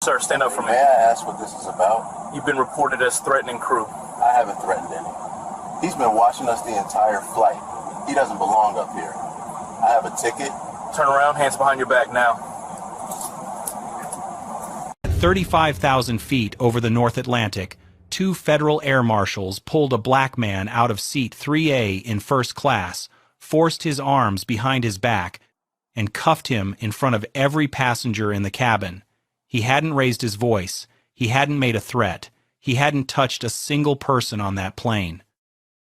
Sir, stand up for me. May I ask what this is about? You've been reported as threatening crew. I haven't threatened any. He's been watching us the entire flight. He doesn't belong up here. I have a ticket. Turn around, hands behind your back now. At 35,000 feet over the North Atlantic, two federal air marshals pulled a black man out of seat 3A in first class, forced his arms behind his back, and cuffed him in front of every passenger in the cabin. He hadn't raised his voice. He hadn't made a threat. He hadn't touched a single person on that plane.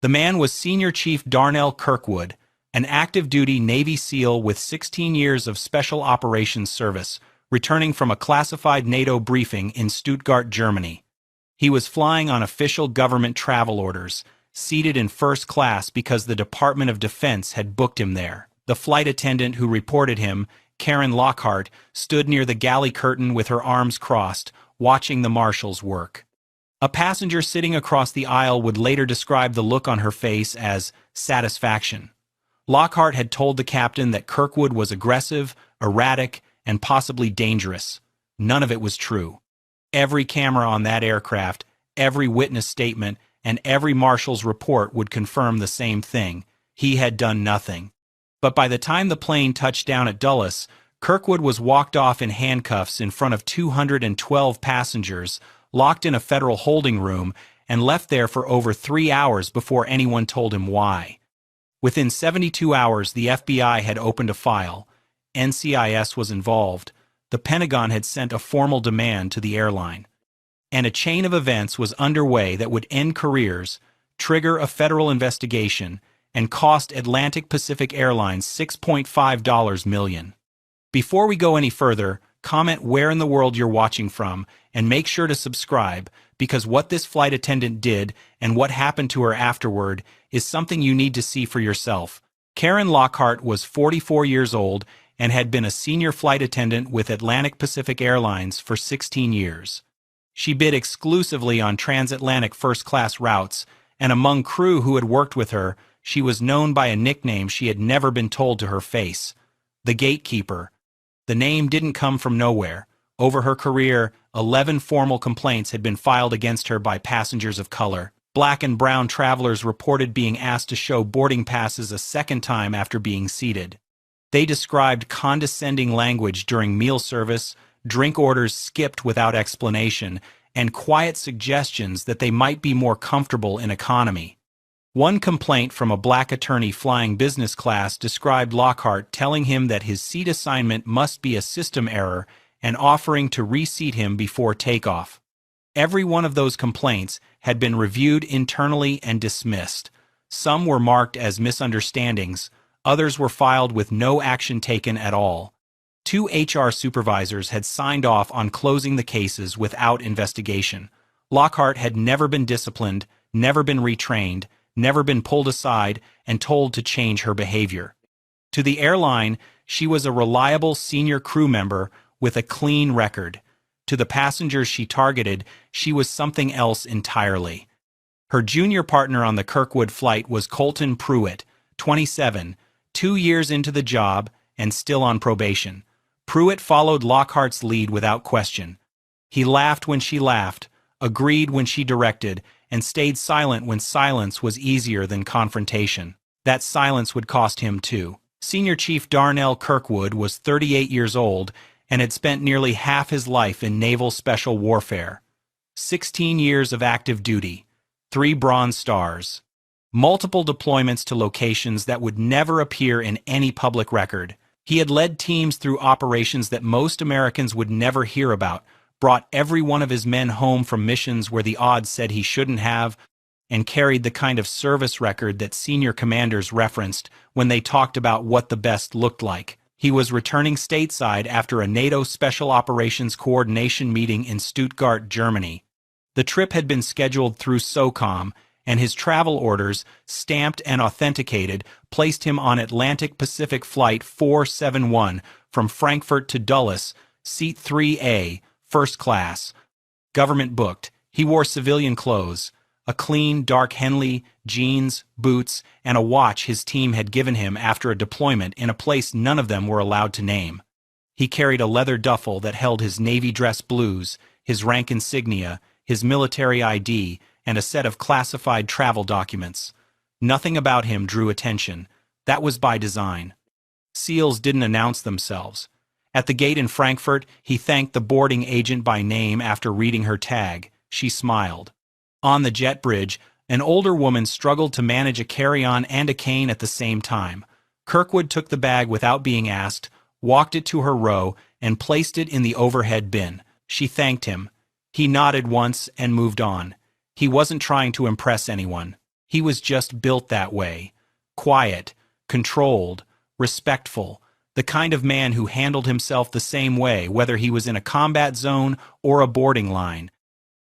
The man was Senior Chief Darnell Kirkwood, an active-duty Navy SEAL with 16 years of Special Operations service, returning from a classified NATO briefing in Stuttgart, Germany. He was flying on official government travel orders, seated in first class because the Department of Defense had booked him there. The flight attendant who reported him, Karen Lockhart, stood near the galley curtain with her arms crossed, watching the marshals work. A passenger sitting across the aisle would later describe the look on her face as satisfaction. Lockhart had told the captain that Kirkwood was aggressive, erratic, and possibly dangerous. None of it was true. Every camera on that aircraft, every witness statement, and every marshal's report would confirm the same thing. He had done nothing. But by the time the plane touched down at Dulles, Kirkwood was walked off in handcuffs in front of 212 passengers, locked in a federal holding room, and left there for over 3 hours before anyone told him why. Within 72 hours, the FBI had opened a file. NCIS was involved. The Pentagon had sent a formal demand to the airline. And a chain of events was underway that would end careers, trigger a federal investigation, and cost Atlantic Pacific Airlines $6.5 million. Before we go any further, comment where in the world you're watching from, and make sure to subscribe, because what this flight attendant did and what happened to her afterward is something you need to see for yourself. Karen Lockhart was 44 years old and had been a senior flight attendant with Atlantic Pacific Airlines for 16 years. She bid exclusively on transatlantic first-class routes, and among crew who had worked with her, she was known by a nickname she had never been told to her face: the Gatekeeper. The name didn't come from nowhere. Over her career, 11 formal complaints had been filed against her by passengers of color. Black and brown travelers reported being asked to show boarding passes a second time after being seated. They described condescending language during meal service, drink orders skipped without explanation, and quiet suggestions that they might be more comfortable in economy. One complaint from a black attorney flying business class described Lockhart telling him that his seat assignment must be a system error and offering to reseat him before takeoff. Every one of those complaints had been reviewed internally and dismissed. Some were marked as misunderstandings, others were filed with no action taken at all. 2 HR supervisors had signed off on closing the cases without investigation. Lockhart had never been disciplined, never been retrained, never been pulled aside and told to change her behavior. To the airline, she was a reliable senior crew member with a clean record. To the passengers she targeted, she was something else entirely. Her junior partner on the Kirkwood flight was Colton Pruitt, 27, 2 years into the job and still on probation. Pruitt followed Lockhart's lead without question. He laughed when she laughed, agreed when she directed, and stayed silent when silence was easier than confrontation. That silence would cost him too. Senior Chief Darnell Kirkwood was 38 years old and had spent nearly half his life in naval special warfare. 16 years of active duty, 3 Bronze Stars, multiple deployments to locations that would never appear in any public record. He had led teams through operations that most Americans would never hear about, brought every one of his men home from missions where the odds said he shouldn't have, and carried the kind of service record that senior commanders referenced when they talked about what the best looked like. He was returning stateside after a NATO Special Operations Coordination meeting in Stuttgart, Germany. The trip had been scheduled through SOCOM, and his travel orders, stamped and authenticated, placed him on Atlantic Pacific Flight 471 from Frankfurt to Dulles, Seat 3A, first class. Government booked. He wore civilian clothes, a clean, dark Henley, jeans, boots, and a watch his team had given him after a deployment in a place none of them were allowed to name. He carried a leather duffel that held his navy dress blues, his rank insignia, his military ID, and a set of classified travel documents. Nothing about him drew attention. That was by design. SEALs didn't announce themselves. At the gate in Frankfurt, he thanked the boarding agent by name after reading her tag. She smiled. On the jet bridge, an older woman struggled to manage a carry-on and a cane at the same time. Kirkwood took the bag without being asked, walked it to her row, and placed it in the overhead bin. She thanked him. He nodded once and moved on. He wasn't trying to impress anyone. He was just built that way. Quiet, controlled, respectful, the kind of man who handled himself the same way whether he was in a combat zone or a boarding line.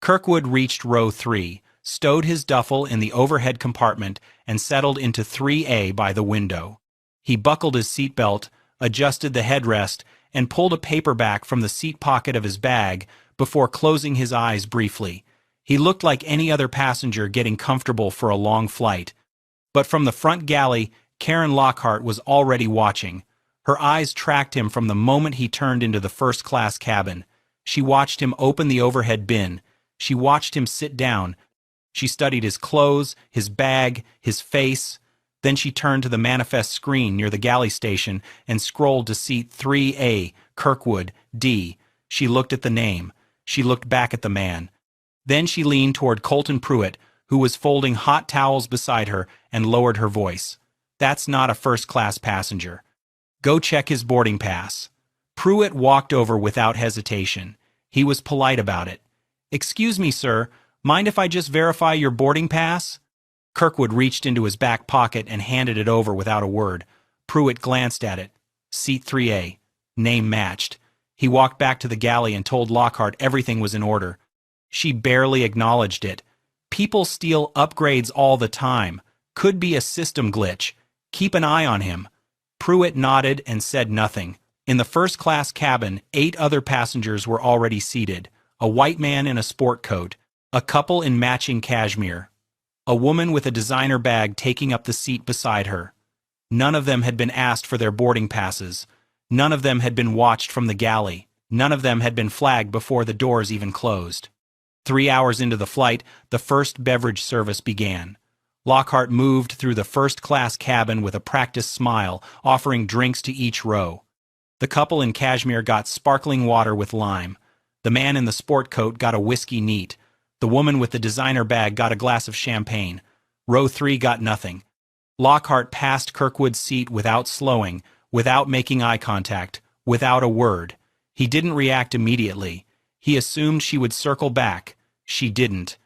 Kirkwood reached row 3, stowed his duffel in the overhead compartment, and settled into 3A by the window. He buckled his seatbelt, adjusted the headrest, and pulled a paperback from the seat pocket of his bag before closing his eyes briefly. He looked like any other passenger getting comfortable for a long flight. But from the front galley, Karen Lockhart was already watching. Her eyes tracked him from the moment he turned into the first-class cabin. She watched him open the overhead bin. She watched him sit down. She studied his clothes, his bag, his face. Then she turned to the manifest screen near the galley station and scrolled to seat 3A, Kirkwood, D. She looked at the name. She looked back at the man. Then she leaned toward Colton Pruitt, who was folding hot towels beside her, and lowered her voice. "That's not a first-class passenger. Go check his boarding pass." Pruitt walked over without hesitation. He was polite about it. "Excuse me, sir. Mind if I just verify your boarding pass?" Kirkwood reached into his back pocket and handed it over without a word. Pruitt glanced at it. Seat 3A. Name matched. He walked back to the galley and told Lockhart everything was in order. She barely acknowledged it. People steal upgrades all the time. Could be a system glitch. Keep an eye on him. Pruitt nodded and said nothing. In the first-class cabin, 8 other passengers were already seated. A white man in a sport coat. A couple in matching cashmere. A woman with a designer bag taking up the seat beside her. None of them had been asked for their boarding passes. None of them had been watched from the galley. None of them had been flagged before the doors even closed. 3 hours into the flight, the first beverage service began. Lockhart moved through the first-class cabin with a practiced smile, offering drinks to each row. The couple in cashmere got sparkling water with lime. The man in the sport coat got a whiskey neat. The woman with the designer bag got a glass of champagne. Row 3 got nothing. Lockhart passed Kirkwood's seat without slowing, without making eye contact, without a word. He didn't react immediately. He assumed she would circle back. She didn't.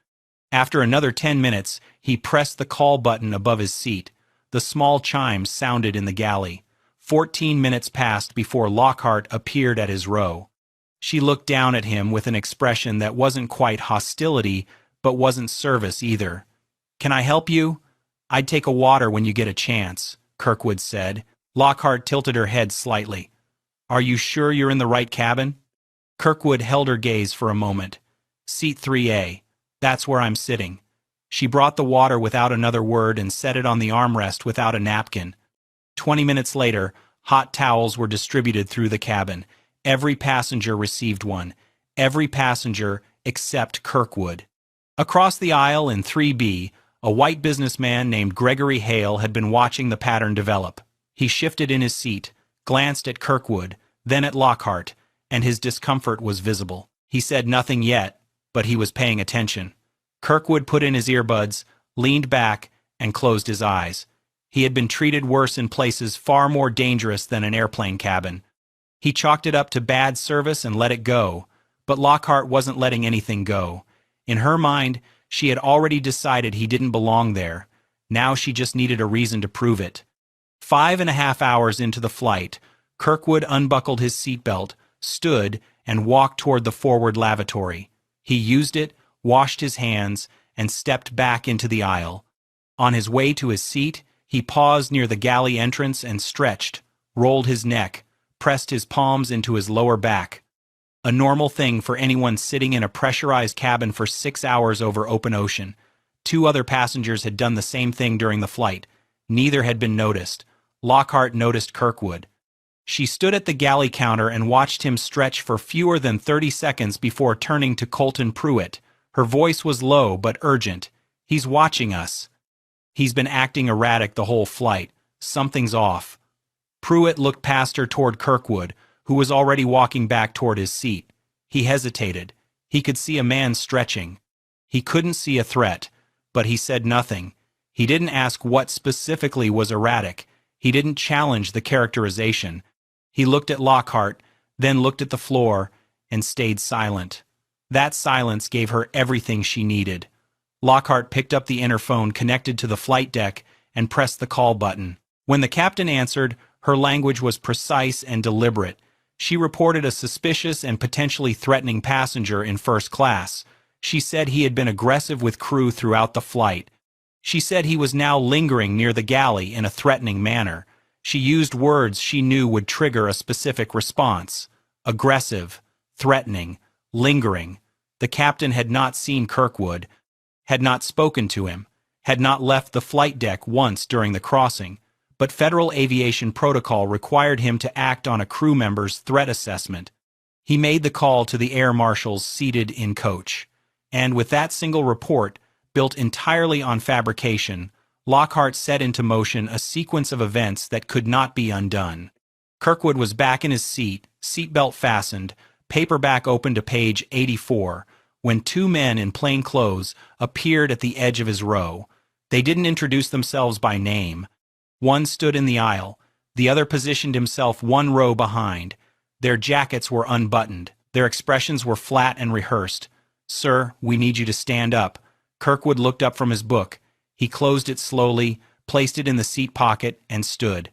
After another 10 minutes, he pressed the call button above his seat. The small chimes sounded in the galley. 14 minutes passed before Lockhart appeared at his row. She looked down at him with an expression that wasn't quite hostility, but wasn't service either. "Can I help you?" "I'd take a water when you get a chance," Kirkwood said. Lockhart tilted her head slightly. "Are you sure you're in the right cabin?" Kirkwood held her gaze for a moment. "Seat 3A. That's where I'm sitting." She brought the water without another word and set it on the armrest without a napkin. 20 minutes later, hot towels were distributed through the cabin. Every passenger received one. Every passenger except Kirkwood. Across the aisle in 3B, a white businessman named Gregory Hale had been watching the pattern develop. He shifted in his seat, glanced at Kirkwood, then at Lockhart, and his discomfort was visible. He said nothing yet, but he was paying attention. Kirkwood put in his earbuds, leaned back, and closed his eyes. He had been treated worse in places far more dangerous than an airplane cabin. He chalked it up to bad service and let it go, but Lockhart wasn't letting anything go. In her mind, she had already decided he didn't belong there. Now she just needed a reason to prove it. 5.5 hours into the flight, Kirkwood unbuckled his seatbelt, stood, and walked toward the forward lavatory. He used it, washed his hands, and stepped back into the aisle. On his way to his seat, he paused near the galley entrance and stretched, rolled his neck, pressed his palms into his lower back. A normal thing for anyone sitting in a pressurized cabin for 6 hours over open ocean. 2 other passengers had done the same thing during the flight. Neither had been noticed. Lockhart noticed Kirkwood. She stood at the galley counter and watched him stretch for fewer than 30 seconds before turning to Colton Pruitt. Her voice was low but urgent. "He's watching us. He's been acting erratic the whole flight. Something's off." Pruitt looked past her toward Kirkwood, who was already walking back toward his seat. He hesitated. He could see a man stretching. He couldn't see a threat, but he said nothing. He didn't ask what specifically was erratic. He didn't challenge the characterization. He looked at Lockhart, then looked at the floor, and stayed silent. That silence gave her everything she needed. Lockhart picked up the interphone connected to the flight deck and pressed the call button. When the captain answered, her language was precise and deliberate. She reported a suspicious and potentially threatening passenger in first class. She said he had been aggressive with crew throughout the flight. She said he was now lingering near the galley in a threatening manner. She used words she knew would trigger a specific response. Aggressive, threatening, lingering. The captain had not seen Kirkwood, had not spoken to him, had not left the flight deck once during the crossing, but Federal Aviation Protocol required him to act on a crew member's threat assessment. He made the call to the air marshals seated in coach. And with that single report, built entirely on fabrication, Lockhart set into motion a sequence of events that could not be undone. Kirkwood was back in his seat, seatbelt fastened, paperback open to page 84, when two men in plain clothes appeared at the edge of his row. They didn't introduce themselves by name. One stood in the aisle. The other positioned himself one row behind. Their jackets were unbuttoned. Their expressions were flat and rehearsed. "Sir, we need you to stand up." Kirkwood looked up from his book. He closed it slowly, placed it in the seat pocket, and stood.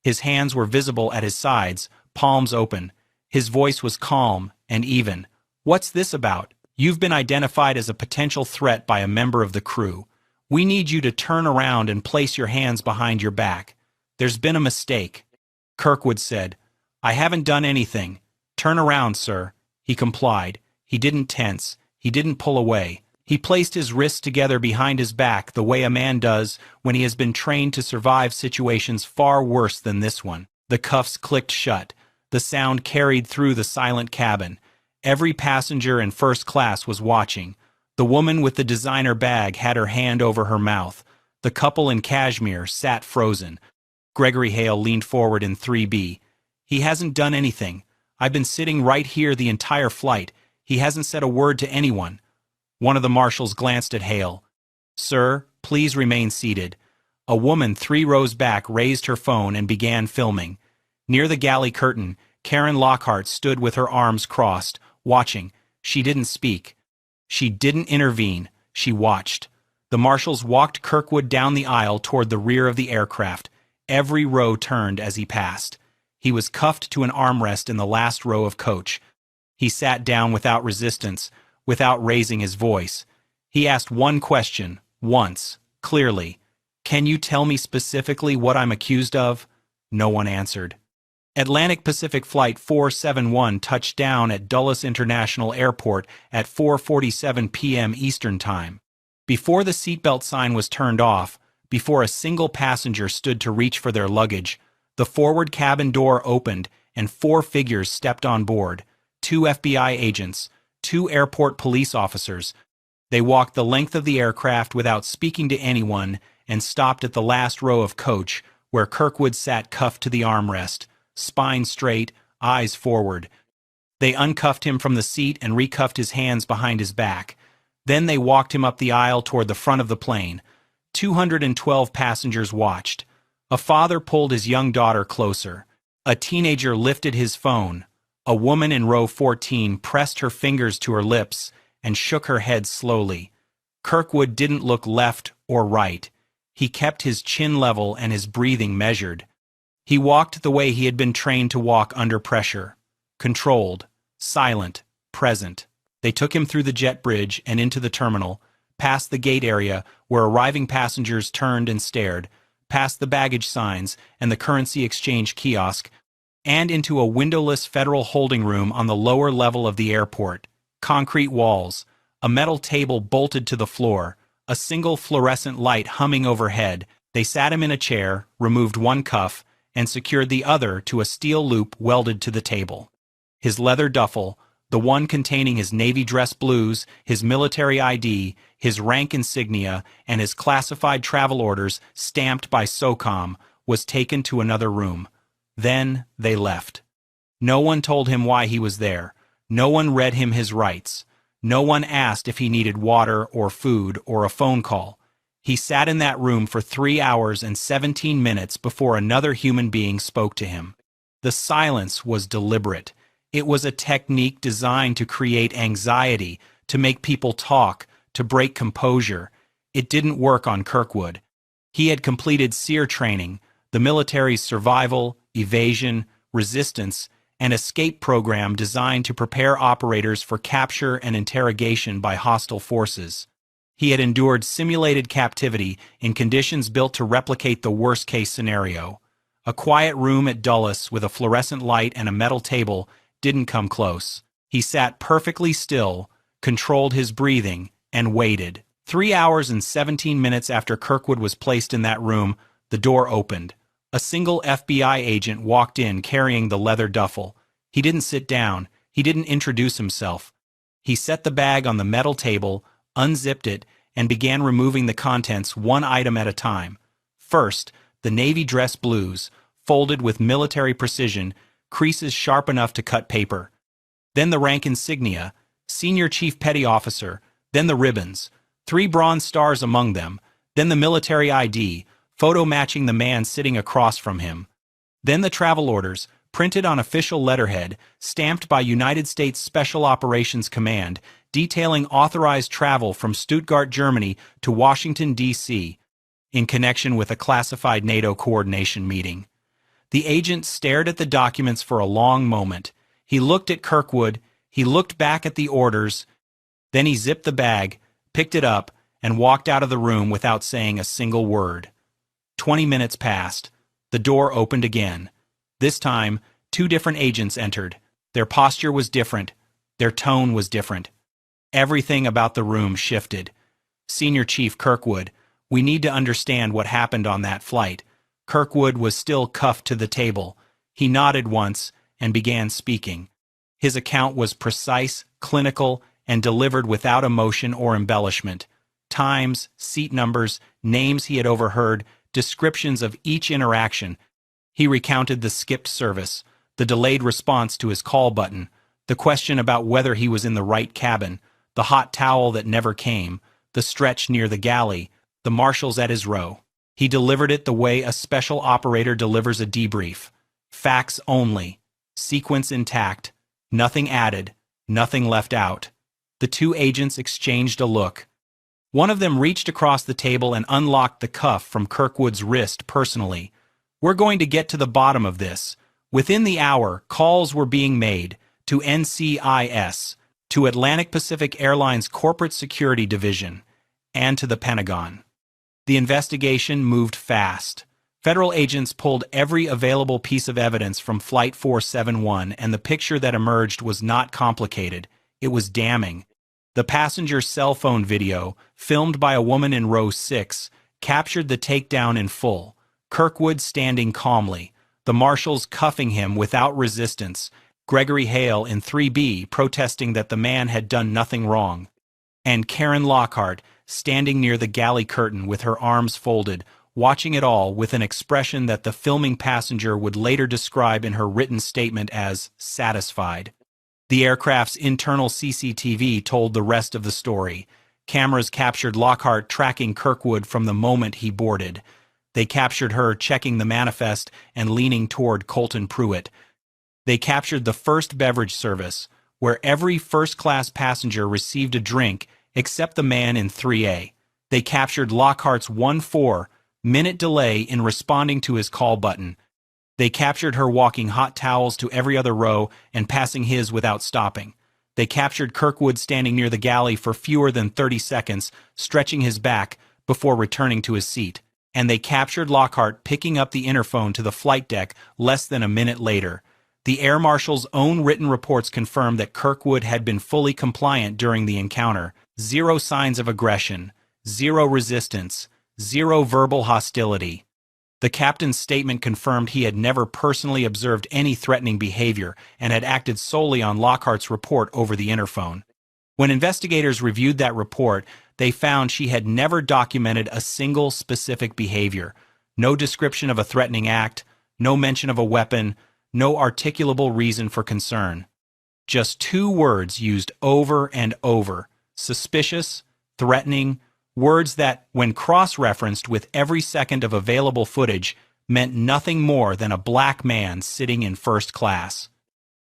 His hands were visible at his sides, palms open. His voice was calm and even. "What's this about? You've been identified as a potential threat by a member of the crew. We need you to turn around and place your hands behind your back. There's been a mistake." Kirkwood said, "I haven't done anything. Turn around, sir." He complied. He didn't tense. He didn't pull away. He placed his wrists together behind his back the way a man does when he has been trained to survive situations far worse than this one. The cuffs clicked shut. The sound carried through the silent cabin. Every passenger in first class was watching. The woman with the designer bag had her hand over her mouth. The couple in cashmere sat frozen. Gregory Hale leaned forward in 3B. "He hasn't done anything. I've been sitting right here the entire flight. He hasn't said a word to anyone." One of the marshals glanced at Hale. "Sir, please remain seated." A woman 3 rows back raised her phone and began filming. Near the galley curtain, Karen Lockhart stood with her arms crossed, watching. She didn't speak. She didn't intervene. She watched. The marshals walked Kirkwood down the aisle toward the rear of the aircraft. Every row turned as he passed. He was cuffed to an armrest in the last row of coach. He sat down without resistance, without raising his voice. He asked one question, once, clearly. "Can you tell me specifically what I'm accused of?" No one answered. Atlantic Pacific Flight 471 touched down at Dulles International Airport at 4:47 p.m. Eastern Time. Before the seatbelt sign was turned off, before a single passenger stood to reach for their luggage, the forward cabin door opened and 4 figures stepped on board, 2 FBI agents, 2 airport police officers. They walked the length of the aircraft without speaking to anyone and stopped at the last row of coach, where Kirkwood sat cuffed to the armrest, spine straight, eyes forward. They uncuffed him from the seat and recuffed his hands behind his back. Then they walked him up the aisle toward the front of the plane. 212 passengers watched. A father pulled his young daughter closer. A teenager lifted his phone. A woman in row 14 pressed her fingers to her lips and shook her head slowly. Kirkwood didn't look left or right. He kept his chin level and his breathing measured. He walked the way he had been trained to walk under pressure. Controlled, silent, present. They took him through the jet bridge and into the terminal, past the gate area where arriving passengers turned and stared, past the baggage signs and the currency exchange kiosk, and into a windowless federal holding room on the lower level of the airport. Concrete walls, a metal table bolted to the floor, a single fluorescent light humming overhead. They sat him in a chair, removed one cuff, and secured the other to a steel loop welded to the table. His leather duffel, the one containing his Navy dress blues, his military ID, his rank insignia, and his classified travel orders stamped by SOCOM, was taken to another room. Then they left. No one told him why he was there. No one read him his rights. No one asked if he needed water or food or a phone call. He sat in that room for 3 hours and 17 minutes before another human being spoke to him. The silence was deliberate. It was a technique designed to create anxiety, to make people talk, to break composure. It didn't work on Kirkwood. He had completed SEER training, the military's survival, evasion, resistance, and escape program designed to prepare operators for capture and interrogation by hostile forces. He had endured simulated captivity in conditions built to replicate the worst-case scenario. A quiet room at Dulles with a fluorescent light and a metal table didn't come close. He sat perfectly still, controlled his breathing, and waited. 3 hours and 17 minutes after Kirkwood was placed in that room, the door opened. A single FBI agent walked in carrying the leather duffel. He didn't sit down. He didn't introduce himself. He set the bag on the metal table, unzipped it, and began removing the contents one item at a time. First, the Navy dress blues, folded with military precision, creases sharp enough to cut paper. Then the rank insignia, Senior Chief Petty Officer, then the ribbons, 3 bronze stars among them, then the military ID, photo matching the man sitting across from him. Then the travel orders, printed on official letterhead, stamped by United States Special Operations Command, detailing authorized travel from Stuttgart, Germany to Washington, D.C., in connection with a classified NATO coordination meeting. The agent stared at the documents for a long moment. He looked at Kirkwood, he looked back at the orders, then he zipped the bag, picked it up, and walked out of the room without saying a single word. 20 minutes passed. The door opened again. This time, 2 different agents entered. Their posture was different. Their tone was different. Everything about the room shifted. Senior Chief Kirkwood, we need to understand what happened on that flight. Kirkwood was still cuffed to the table. He nodded once and began speaking. His account was precise, clinical, and delivered without emotion or embellishment. Times, seat numbers, names he had overheard, descriptions of each interaction. He recounted the skipped service, the delayed response to his call button, the question about whether he was in the right cabin, the hot towel that never came, the stretch near the galley, the marshals at his row. He delivered it the way a special operator delivers a debrief. Facts only, sequence intact, nothing added, nothing left out. The 2 agents exchanged a look. One of them reached across the table and unlocked the cuff from Kirkwood's wrist personally. We're going to get to the bottom of this. Within the hour, calls were being made to NCIS, to Atlantic Pacific Airlines Corporate Security Division, and to the Pentagon. The investigation moved fast. Federal agents pulled every available piece of evidence from Flight 471, and the picture that emerged was not complicated. It was damning. The passenger's cell phone video, filmed by a woman in row 6, captured the takedown in full. Kirkwood standing calmly, the marshals cuffing him without resistance, Gregory Hale in 3B protesting that the man had done nothing wrong, and Karen Lockhart standing near the galley curtain with her arms folded, watching it all with an expression that the filming passenger would later describe in her written statement as satisfied. The aircraft's internal CCTV told the rest of the story. Cameras captured Lockhart tracking Kirkwood from the moment he boarded. They captured her checking the manifest and leaning toward Colton Pruitt. They captured the first beverage service, where every first-class passenger received a drink except the man in 3A. They captured Lockhart's 1-4-minute delay in responding to his call button. They captured her walking hot towels to every other row and passing his without stopping. They captured Kirkwood standing near the galley for fewer than 30 seconds, stretching his back before returning to his seat. And they captured Lockhart picking up the interphone to the flight deck less than a minute later. The air marshal's own written reports confirmed that Kirkwood had been fully compliant during the encounter. 0 signs of aggression, 0 resistance, 0 verbal hostility. The captain's statement confirmed he had never personally observed any threatening behavior and had acted solely on Lockhart's report over the interphone. When investigators reviewed that report, they found she had never documented a single specific behavior. No description of a threatening act, no mention of a weapon, no articulable reason for concern. Just two words used over and over: suspicious, threatening, words that, when cross-referenced with every second of available footage, meant nothing more than a black man sitting in first class.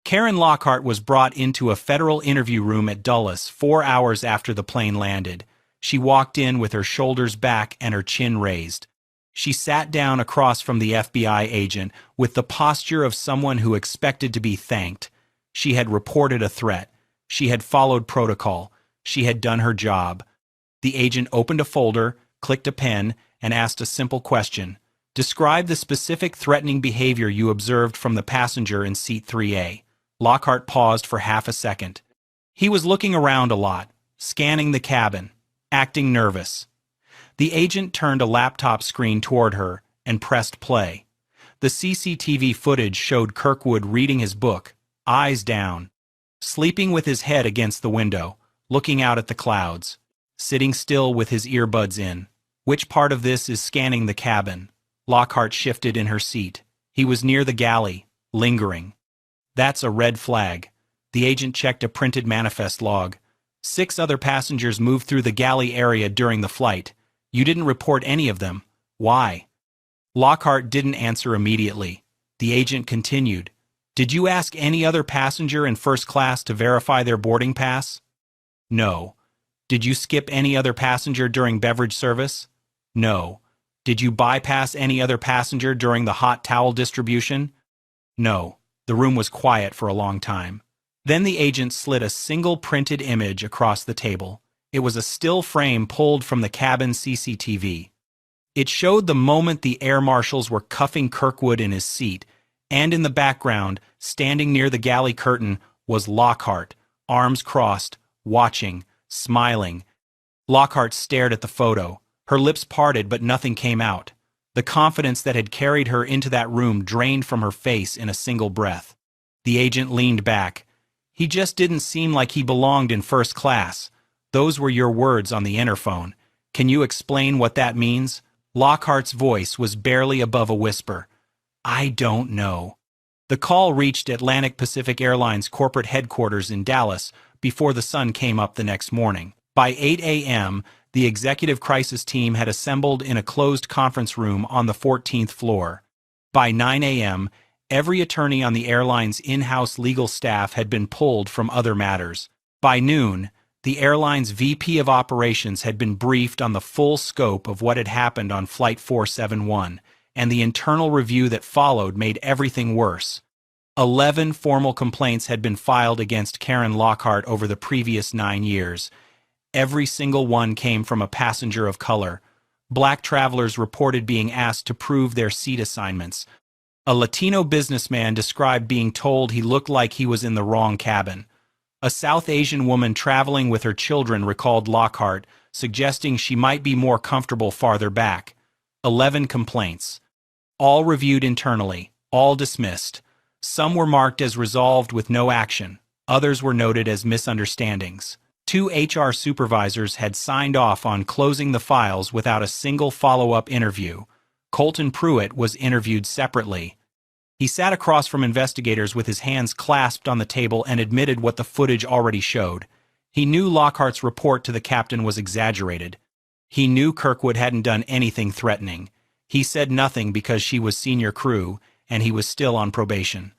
Karen Lockhart was brought into a federal interview room at Dulles 4 hours after the plane landed. She walked in with her shoulders back and her chin raised. She sat down across from the FBI agent with the posture of someone who expected to be thanked. She had reported a threat. She had followed protocol. She had done her job. The agent opened a folder, clicked a pen, and asked a simple question. Describe the specific threatening behavior you observed from the passenger in seat 3A. Lockhart paused for half a second. He was looking around a lot, scanning the cabin, acting nervous. The agent turned a laptop screen toward her and pressed play. The CCTV footage showed Kirkwood reading his book, eyes down, sleeping with his head against the window, looking out at the clouds, sitting still with his earbuds in. Which part of this is scanning the cabin? Lockhart shifted in her seat. He was near the galley, lingering. That's a red flag. The agent checked a printed manifest log. 6 other passengers moved through the galley area during the flight. You didn't report any of them. Why? Lockhart didn't answer immediately. The agent continued. Did you ask any other passenger in first class to verify their boarding pass? No. Did you skip any other passenger during beverage service? No. Did you bypass any other passenger during the hot towel distribution? No. The room was quiet for a long time. Then the agent slid a single printed image across the table. It was a still frame pulled from the cabin CCTV. It showed the moment the air marshals were cuffing Kirkwood in his seat, and in the background, standing near the galley curtain, was Lockhart, arms crossed, watching, smiling. Lockhart stared at the photo. Her lips parted, but nothing came out. The confidence that had carried her into that room drained from her face in a single breath. The agent leaned back. He just didn't seem like he belonged in first class. Those were your words on the interphone. Can you explain what that means? Lockhart's voice was barely above a whisper. I don't know. The call reached Atlantic Pacific Airlines corporate headquarters in Dallas before the sun came up the next morning. By 8 a.m., the executive crisis team had assembled in a closed conference room on the 14th floor. By 9 a.m., every attorney on the airline's in-house legal staff had been pulled from other matters. By noon, the airline's VP of operations had been briefed on the full scope of what had happened on Flight 471, and the internal review that followed made everything worse. 11 formal complaints had been filed against Karen Lockhart over the previous 9 years. Every single one came from a passenger of color. Black travelers reported being asked to prove their seat assignments. A Latino businessman described being told he looked like he was in the wrong cabin. A South Asian woman traveling with her children recalled Lockhart, suggesting she might be more comfortable farther back. 11 complaints. All reviewed internally, all dismissed. Some were marked as resolved with no action. Others were noted as misunderstandings. 2 HR supervisors had signed off on closing the files without a single follow-up interview. Colton Pruitt was interviewed separately. He sat across from investigators with his hands clasped on the table and admitted what the footage already showed. He knew Lockhart's report to the captain was exaggerated. He knew Kirkwood hadn't done anything threatening. He said nothing because she was senior crew, and he was still on probation.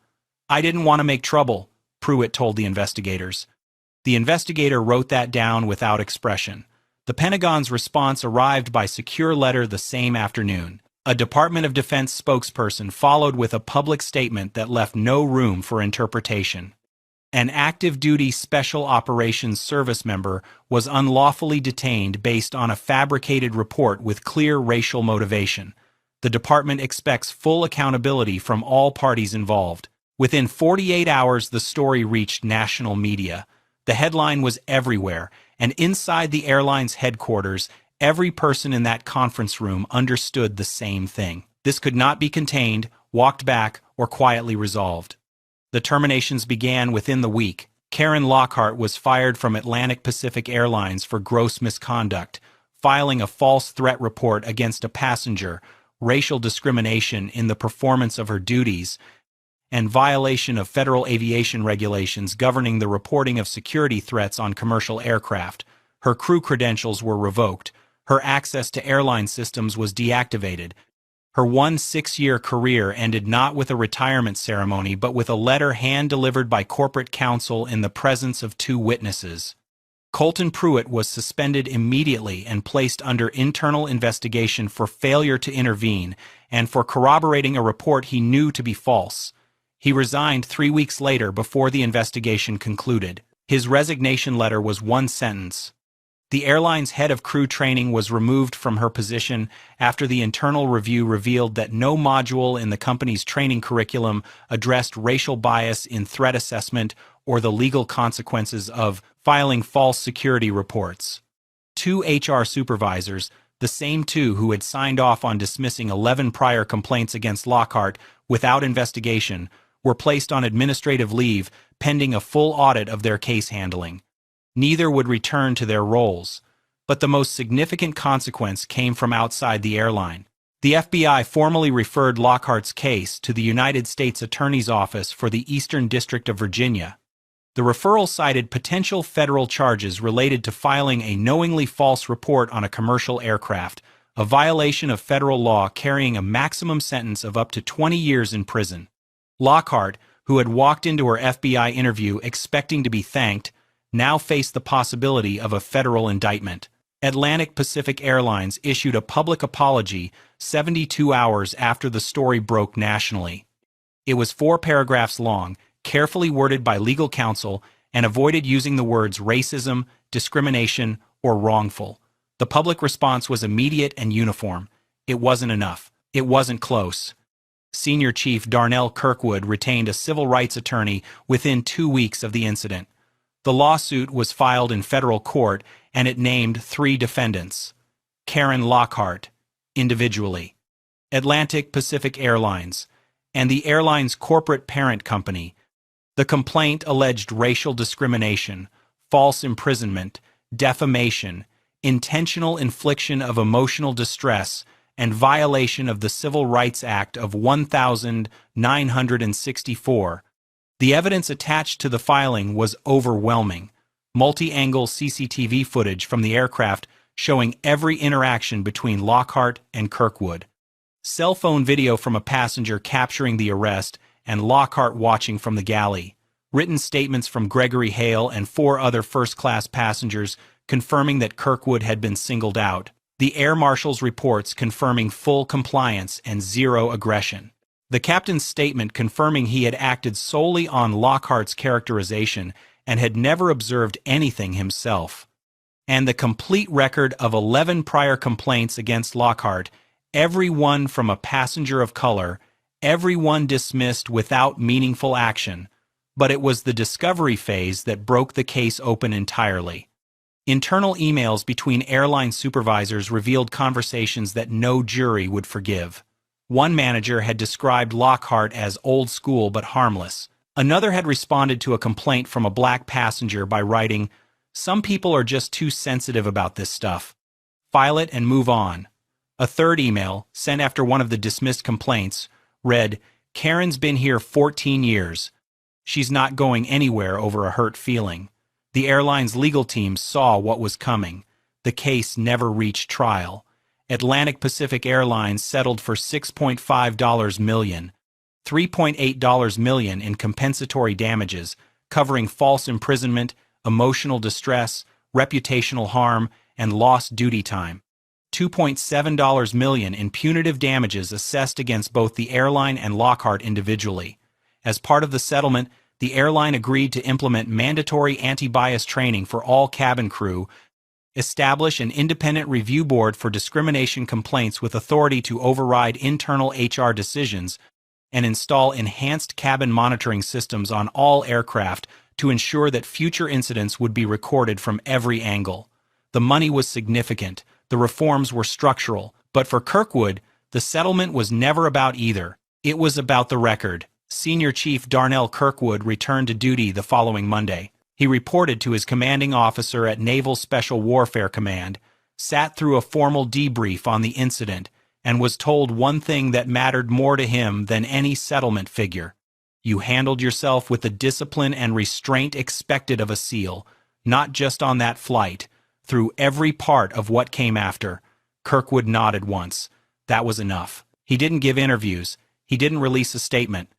I didn't want to make trouble, Pruitt told the investigators. The investigator wrote that down without expression. The Pentagon's response arrived by secure letter the same afternoon. A Department of Defense spokesperson followed with a public statement that left no room for interpretation. An active-duty Special Operations Service member was unlawfully detained based on a fabricated report with clear racial motivation. The department expects full accountability from all parties involved. Within 48 hours, the story reached national media. The headline was everywhere, and inside the airline's headquarters, every person in that conference room understood the same thing. This could not be contained, walked back, or quietly resolved. The terminations began within the week. Karen Lockhart was fired from Atlantic Pacific Airlines for gross misconduct, filing a false threat report against a passenger, racial discrimination in the performance of her duties, and violation of federal aviation regulations governing the reporting of security threats on commercial aircraft. Her crew credentials were revoked. Her access to airline systems was deactivated. Her 6-year career ended not with a retirement ceremony but with a letter hand-delivered by corporate counsel in the presence of 2 witnesses. Colton Pruitt was suspended immediately and placed under internal investigation for failure to intervene and for corroborating a report he knew to be false. He resigned 3 weeks later before the investigation concluded. His resignation letter was one sentence. The airline's head of crew training was removed from her position after the internal review revealed that no module in the company's training curriculum addressed racial bias in threat assessment or the legal consequences of filing false security reports. 2 HR supervisors, the same 2 who had signed off on dismissing 11 prior complaints against Lockhart without investigation, were placed on administrative leave pending a full audit of their case handling. Neither would return to their roles, but the most significant consequence came from outside the airline. The FBI formally referred Lockhart's case to the United States Attorney's Office for the Eastern District of Virginia. The referral cited potential federal charges related to filing a knowingly false report on a commercial aircraft, a violation of federal law carrying a maximum sentence of up to 20 years in prison. Lockhart, who had walked into her FBI interview expecting to be thanked, now faced the possibility of a federal indictment. Atlantic Pacific Airlines issued a public apology 72 hours after the story broke nationally. It was 4 paragraphs long, carefully worded by legal counsel, and avoided using the words racism, discrimination, or wrongful. The public response was immediate and uniform. It wasn't enough. It wasn't close. Senior Chief Darnell Kirkwood retained a civil rights attorney within 2 weeks of the incident. The lawsuit was filed in federal court, and it named 3 defendants. Karen Lockhart, individually, Atlantic Pacific Airlines, and the airline's corporate parent company. The complaint alleged racial discrimination, false imprisonment, defamation, intentional infliction of emotional distress, and violation of the Civil Rights Act of 1964. The evidence attached to the filing was overwhelming. Multi-angle CCTV footage from the aircraft showing every interaction between Lockhart and Kirkwood. Cell phone video from a passenger capturing the arrest and Lockhart watching from the galley. Written statements from Gregory Hale and 4 other first-class passengers confirming that Kirkwood had been singled out. The Air Marshal's reports confirming full compliance and 0 aggression. The captain's statement confirming he had acted solely on Lockhart's characterization and had never observed anything himself. And the complete record of 11 prior complaints against Lockhart, every one from a passenger of color, every one dismissed without meaningful action. But it was the discovery phase that broke the case open entirely. Internal emails between airline supervisors revealed conversations that no jury would forgive. One manager had described Lockhart as old school but harmless. Another had responded to a complaint from a black passenger by writing, "Some people are just too sensitive about this stuff. File it and move on." A third email, sent after one of the dismissed complaints, read, "Karen's been here 14 years. She's not going anywhere over a hurt feeling." The airline's legal team saw what was coming. The case never reached trial. Atlantic Pacific Airlines settled for $6.5 million, $3.8 million in compensatory damages, covering false imprisonment, emotional distress, reputational harm, and lost duty time. $2.7 million in punitive damages assessed against both the airline and Lockhart individually. As part of the settlement, the airline agreed to implement mandatory anti-bias training for all cabin crew, establish an independent review board for discrimination complaints with authority to override internal HR decisions, and install enhanced cabin monitoring systems on all aircraft to ensure that future incidents would be recorded from every angle. The money was significant, the reforms were structural, but for Kirkwood, The settlement was never about either. It was about the record. Senior Chief Darnell Kirkwood returned to duty the following Monday. He reported to his commanding officer at Naval Special Warfare Command, sat through a formal debrief on the incident, and was told one thing that mattered more to him than any settlement figure. You handled yourself with the discipline and restraint expected of a SEAL, not just on that flight, through every part of what came after. Kirkwood nodded once. That was enough. He didn't give interviews. He didn't release a statement.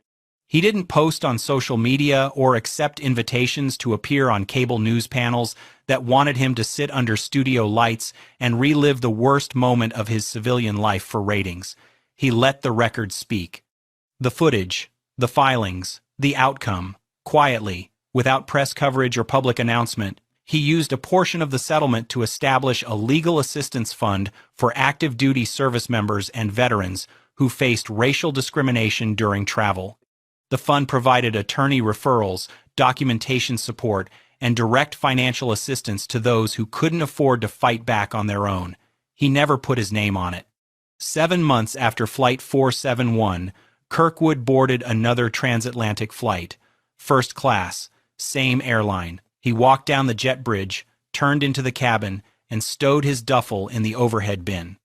He didn't post on social media or accept invitations to appear on cable news panels that wanted him to sit under studio lights and relive the worst moment of his civilian life for ratings. He let the record speak. The footage, the filings, the outcome, quietly, without press coverage or public announcement, he used a portion of the settlement to establish a legal assistance fund for active duty service members and veterans who faced racial discrimination during travel. The fund provided attorney referrals, documentation support, and direct financial assistance to those who couldn't afford to fight back on their own. He never put his name on it. 7 months after Flight 471, Kirkwood boarded another transatlantic flight, first class, same airline. He walked down the jet bridge, turned into the cabin, and stowed his duffel in the overhead bin.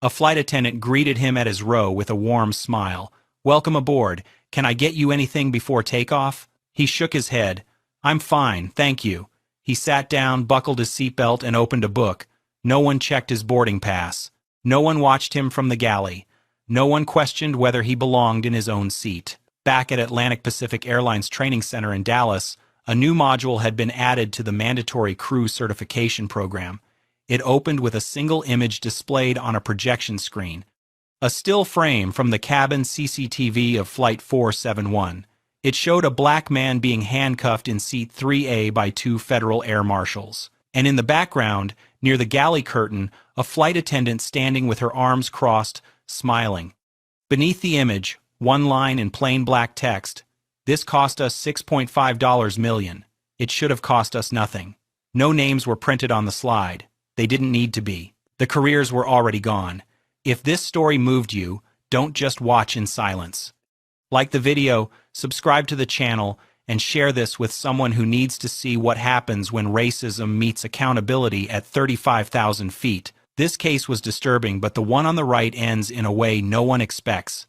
A flight attendant greeted him at his row with a warm smile. "Welcome aboard. Can I get you anything before takeoff?" He shook his head. "I'm fine, thank you." He sat down, buckled his seatbelt, and opened a book. No one checked his boarding pass. No one watched him from the galley. No one questioned whether he belonged in his own seat. Back at Atlantic Pacific Airlines Training Center in Dallas, a new module had been added to the mandatory crew certification program. It opened with a single image displayed on a projection screen. A still frame from the cabin CCTV of Flight 471. It showed a black man being handcuffed in seat 3A by 2 federal air marshals. And in the background, near the galley curtain, a flight attendant standing with her arms crossed, smiling. Beneath the image, one line in plain black text, "This cost us $6.5 million. It should have cost us nothing." No names were printed on the slide. They didn't need to be. The careers were already gone. If this story moved you, don't just watch in silence. Like the video, subscribe to the channel, and share this with someone who needs to see what happens when racism meets accountability at 35,000 feet. This case was disturbing, but the one on the right ends in a way no one expects.